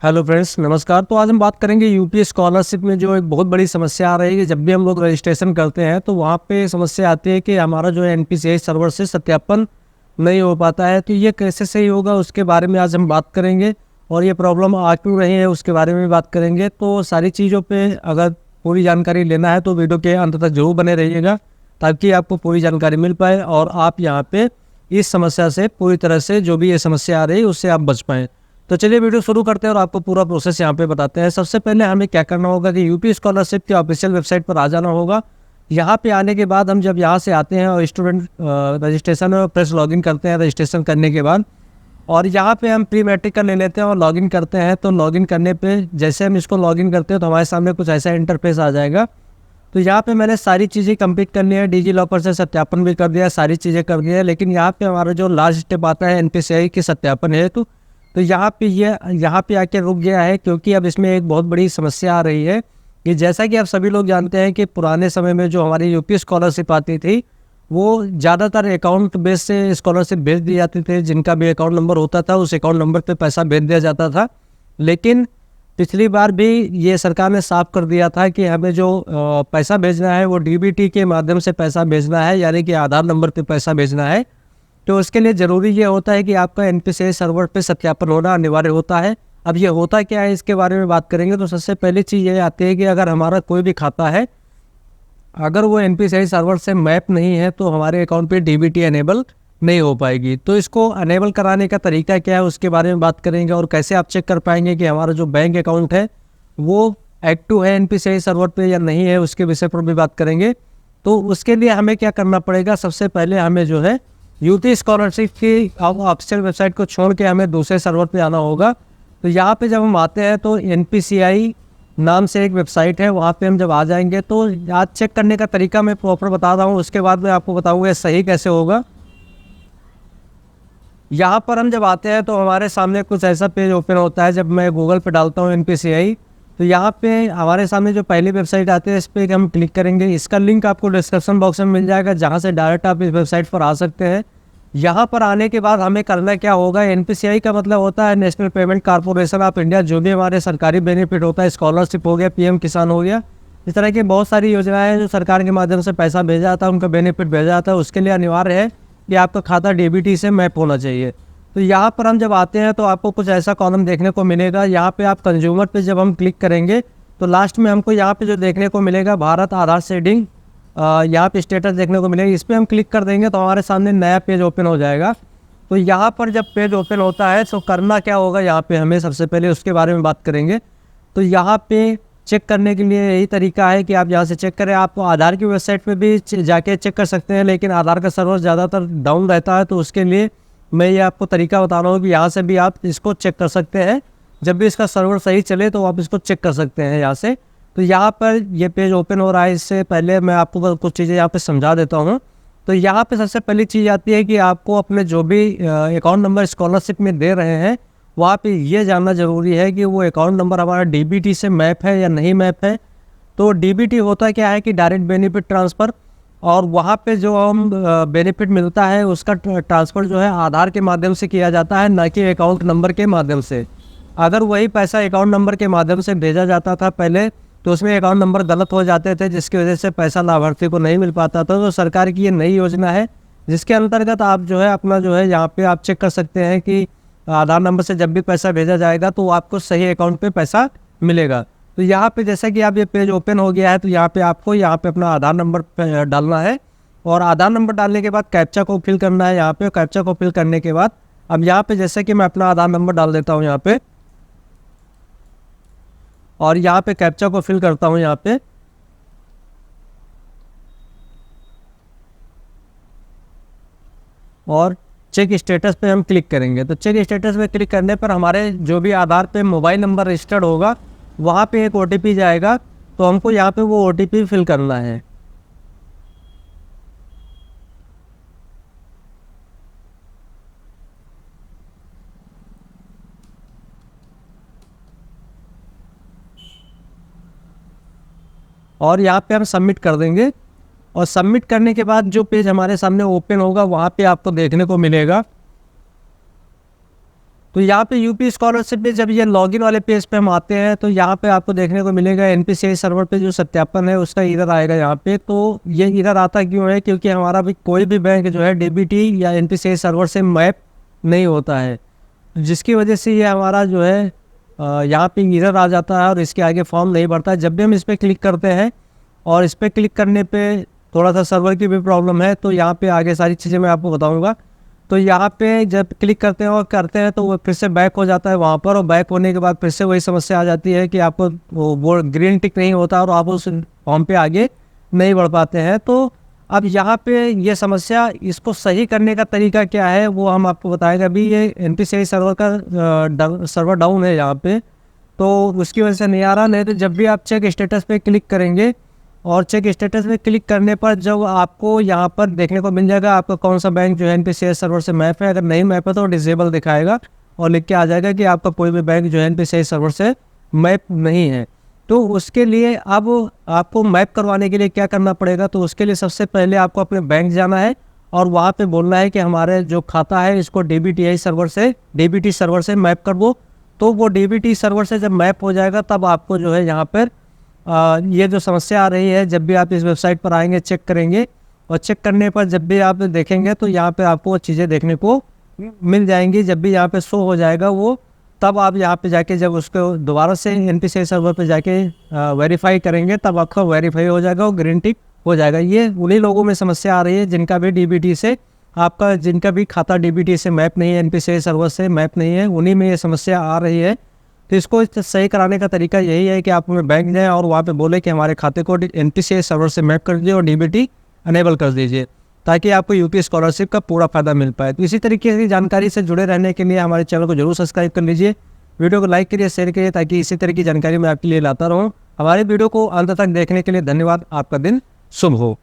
Hello friends, नमस्कार। तो आज हम बात करेंगे यूपी स्कॉलरशिप में जो एक बहुत बड़ी समस्या आ रही है। जब भी हम लोग रजिस्ट्रेशन करते हैं तो वहाँ पे समस्या आती है कि हमारा जो है एनपीसीआई सर्वर से सत्यापन नहीं हो पाता है। तो ये कैसे सही होगा, उसके बारे में आज हम बात करेंगे। और ये प्रॉब्लम आ क्यों रही है उसके बारे में बात करेंगे। तो सारी चीज़ों पे अगर पूरी जानकारी लेना है तो वीडियो के अंत तक जरूर बने रहिएगा, ताकि आपको पूरी जानकारी मिल पाए और आप यहाँ पे इस समस्या से पूरी तरह से, जो भी ये समस्या आ रही है, उससे आप बच पाएँ। तो चलिए वीडियो शुरू करते हैं और आपको पूरा प्रोसेस यहाँ पे बताते हैं। सबसे पहले हमें क्या करना होगा कि यूपी स्कॉलरशिप के ऑफिशियल वेबसाइट पर आ जाना होगा। यहाँ पे आने के बाद हम जब यहाँ से आते हैं और स्टूडेंट रजिस्ट्रेशन और प्रेस लॉगिन करते हैं रजिस्ट्रेशन करने के बाद, और यहाँ पे हम प्री मैट्रिक का ले लेते हैं और लॉगिन करते हैं। तो लॉगिन करने पे जैसे हम इसको लॉगिन करते हैं तो हमारे सामने कुछ ऐसा इंटरफेस आ जाएगा। तो यहाँ पे मैंने सारी चीज़ें कंप्लीट करनी है, डिजी लॉकर से सत्यापन भी कर दिया, सारी चीज़ें कर दी है। लेकिन यहाँ पे हमारा जो लास्ट स्टेप आता है एनपीसीआई के सत्यापन है, तो यहाँ पे आके रुक गया है, क्योंकि अब इसमें एक बहुत बड़ी समस्या आ रही है कि जैसा कि आप सभी लोग जानते हैं कि पुराने समय में जो हमारी यूपी स्कॉलरशिप आती थी, वो ज़्यादातर अकाउंट बेस से स्कॉलरशिप भेज दी जाती थी। जिनका भी अकाउंट नंबर होता था उस अकाउंट नंबर पे पैसा भेज दिया जाता था। लेकिन पिछली बार भी ये सरकार ने साफ कर दिया था कि हमें जो पैसा भेजना है वो डीबीटी के माध्यम से पैसा भेजना है, यानी कि आधार नंबर पे पैसा भेजना है। तो उसके लिए ज़रूरी ये होता है कि आपका एनपीसीआई सर्वर पे सत्यापन होना अनिवार्य होता है। अब ये होता क्या है, इसके बारे में बात करेंगे। तो सबसे पहली चीज़ ये आती है कि अगर हमारा कोई भी खाता है, अगर वो एनपीसीआई सर्वर से मैप नहीं है तो हमारे अकाउंट पे डीबीटी अनेबल नहीं हो पाएगी। तो इसको अनेबल कराने का तरीका क्या है उसके बारे में बात करेंगे, और कैसे आप चेक कर पाएंगे कि हमारा जो बैंक अकाउंट है वो एक्टिव है एनपीसीआई सर्वर पे या नहीं है, उसके विषय पर भी बात करेंगे। तो उसके लिए हमें क्या करना पड़ेगा, सबसे पहले हमें जो है यूपी स्कॉलरशिप की ऑफिशियल वेबसाइट को छोड़ के हमें दूसरे सर्वर पे आना होगा। तो यहाँ पे जब हम आते हैं तो एनपीसीआई नाम से एक वेबसाइट है, वहाँ पे हम जब आ जाएंगे तो आज चेक करने का तरीका मैं प्रॉपर बता रहा हूँ, उसके बाद मैं आपको बताऊँगा सही कैसे होगा। यहाँ पर हम जब आते हैं तो हमारे सामने कुछ ऐसा पेज ओपन होता है। जब मैं गूगल पे डालता हूँ एनपीसीआई, तो यहाँ पे हमारे सामने जो पहली वेबसाइट आती है इस पर हम क्लिक करेंगे। इसका लिंक आपको डिस्क्रिप्शन बॉक्स में मिल जाएगा, जहाँ से डायरेक्ट आप इस वेबसाइट पर आ सकते हैं। यहाँ पर आने के बाद हमें करना क्या होगा, एनपीसीआई का मतलब होता है national payment corporation of India. जो भी हमारे सरकारी बेनिफिट होता है, स्कॉलरशिप हो गया, पीएम किसान हो गया, इस तरह की बहुत सारी योजनाएं हैं जो सरकार के माध्यम से पैसा भेजा जाता है, उनका बेनिफिट भेजा जाता है। उसके लिए अनिवार्य है कि आपका खाता डीबीटी से मैप होना चाहिए। तो यहाँ पर हम जब आते हैं तो आपको कुछ ऐसा कॉलम देखने को मिलेगा। यहाँ पे आप कंज्यूमर पे जब हम क्लिक करेंगे तो लास्ट में हमको यहाँ पे जो देखने को मिलेगा भारत आधार सीडिंग, यहाँ पे स्टेटस देखने को मिलेगा। इस पर हम क्लिक कर देंगे तो हमारे सामने नया पेज ओपन हो जाएगा। तो यहाँ पर जब पेज ओपन होता है तो करना क्या होगा, यहाँ पे हमें सबसे पहले उसके बारे में बात करेंगे। तो यहाँ पे चेक करने के लिए यही तरीका है कि आप यहाँ से चेक करें। आप आधार की वेबसाइट पे भी जाके चेक कर सकते हैं, लेकिन आधार का सर्वर ज़्यादातर डाउन रहता है। तो उसके लिए मैं ये आपको तरीका बता रहा हूँ कि यहाँ से भी आप इसको चेक कर सकते हैं। जब भी इसका सर्वर सही चले तो आप इसको चेक कर सकते हैं यहाँ से। तो यहाँ पर ये पेज ओपन हो रहा है। इससे पहले मैं आपको कुछ चीज़ें यहाँ पे समझा देता हूँ। तो यहाँ पे सबसे पहली चीज़ आती है कि आपको अपने जो भी अकाउंट नंबर स्कॉलरशिप में दे रहे हैं, वहाँ पे ये जानना ज़रूरी है कि वो अकाउंट नंबर हमारा डीबीटी से मैप है या नहीं मैप है। तो डीबीटी होता क्या है कि डायरेक्ट बेनिफिट ट्रांसफ़र, और वहाँ पे जो हम बेनिफिट मिलता है उसका ट्रांसफ़र जो है आधार के माध्यम से किया जाता है, ना कि अकाउंट नंबर के माध्यम से। अगर वही पैसा अकाउंट नंबर के माध्यम से भेजा जाता था पहले, तो उसमें अकाउंट नंबर गलत हो जाते थे, जिसकी वजह से पैसा लाभार्थी को नहीं मिल पाता था। तो सरकार की ये नई योजना है, जिसके अंतर्गत आप जो है अपना जो है यहाँ पे आप चेक कर सकते हैं कि आधार नंबर से जब भी पैसा भेजा जाएगा तो आपको सही अकाउंट पे पैसा मिलेगा। तो यहाँ पे जैसा कि आप ये पेज ओपन हो गया है, तो यहाँ पे आपको यहाँ पे अपना आधार नंबर डालना है, और आधार नंबर डालने के बाद कैप्चा को फिल करना है। यहाँ पे कैप्चा को फिल करने के बाद अब यहाँ पे जैसे कि मैं अपना आधार नंबर डाल देता हूँ यहाँ पे, और यहाँ पे कैप्चा को फिल करता हूँ यहाँ पे, और चेक स्टेटस पे हम क्लिक करेंगे। तो चेक स्टेटस पे क्लिक करने पर हमारे जो भी आधार पे मोबाइल नंबर रजिस्टर्ड होगा, वहाँ पे एक ओटीपी जाएगा। तो हमको यहाँ पे वो ओटीपी फिल करना है। और यहाँ पे हम सबमिट कर देंगे, और सबमिट करने के बाद जो पेज हमारे सामने ओपन होगा वहाँ पे आपको देखने को मिलेगा। तो यहाँ पे यूपी स्कॉलरशिप में जब ये लॉगिन वाले पेज पे हम आते हैं तो यहाँ पे आपको देखने को मिलेगा एनपीसीआई सर्वर पे जो सत्यापन है उसका इधर आएगा यहाँ पे। तो ये इधर आता क्यों है, क्योंकि हमारा भी कोई भी बैंक जो है डीबीटी या एनपीसीआई सर्वर से मैप नहीं होता है, जिसकी वजह से ये हमारा जो है यहाँ पे इधर आ जाता है और इसके आगे फॉर्म नहीं बढ़ता है। जब भी हम इस पर क्लिक करते हैं और इस पर क्लिक करने पे थोड़ा सा सर्वर की भी प्रॉब्लम है, तो यहाँ पे आगे सारी चीज़ें मैं आपको बताऊँगा। तो यहाँ पे जब क्लिक करते हैं और करते हैं तो वो फिर से बैक हो जाता है वहाँ पर, और बैक होने के बाद फिर से वही समस्या आ जाती है कि आपको वो ग्रीन टिक नहीं होता और आप उस फॉर्म पे आगे नहीं बढ़ पाते हैं। तो अब यहाँ पे ये समस्या, इसको सही करने का तरीका क्या है वो हम आपको बताएंगे। अभी ये एनपीसीआई सर्वर का सर्वर डाउन है यहाँ पे, तो उसकी वजह से नहीं आ रहा। नहीं तो जब भी आप चेक स्टेटस पे क्लिक करेंगे और चेक स्टेटस में क्लिक करने पर जब आपको यहाँ पर देखने को मिल जाएगा आपका कौन सा बैंक जो है एनपीसीआई सर्वर से मैप है। अगर नहीं मैप है तो डिसेबल दिखाएगा और लिख के आ जाएगा कि आपका कोई भी बैंक जो है एनपीसीआई सर्वर से मैप नहीं है। तो उसके लिए अब आपको मैप करवाने के लिए क्या करना पड़ेगा, तो उसके लिए सबसे पहले आपको अपने बैंक जाना है और वहाँ पे बोलना है कि हमारे जो खाता है इसको डीबीटी सर्वर से मैप कर दो। तो वो डीबीटी सर्वर से जब मैप हो जाएगा तब आपको जो है यहाँ पर ये जो समस्या आ रही है, जब भी आप इस वेबसाइट पर आएंगे चेक करेंगे और चेक करने पर जब भी आप देखेंगे तो यहाँ पे आपको चीज़ें देखने को मिल जाएंगी। जब भी यहाँ पे शो हो जाएगा वो, तब आप यहाँ पे जाके जब उसको दोबारा से एनपीसीआई सर्वर पे जाके वेरीफाई करेंगे तब आपका वेरीफाई हो जाएगा और ग्रीन टिक हो जाएगा। ये उन्हीं लोगों में समस्या आ रही है जिनका भी डीबीटी से जिनका भी खाता डीबीटी से मैप नहीं है, एनपीसीआई सर्वर से मैप नहीं है, उन्हीं में ये समस्या आ रही है। तो इसको सही कराने का तरीका यही है कि आप बैंक जाएं और वहाँ पे बोले कि हमारे खाते को एनपीसीआई सर्वर से मैप कर दीजिए और डीबीटी अनेबल कर दीजिए, ताकि आपको यूपी स्कॉलरशिप का पूरा फायदा मिल पाए। तो इसी तरीके की जानकारी से जुड़े रहने के लिए हमारे चैनल को जरूर सब्सक्राइब कर लीजिए, वीडियो को लाइक करिए, शेयर करिए, ताकि इसी तरह की जानकारी मैं आपके लिए लाता रहूँ। हमारे वीडियो को अंत तक देखने के लिए धन्यवाद। आपका दिन शुभ हो।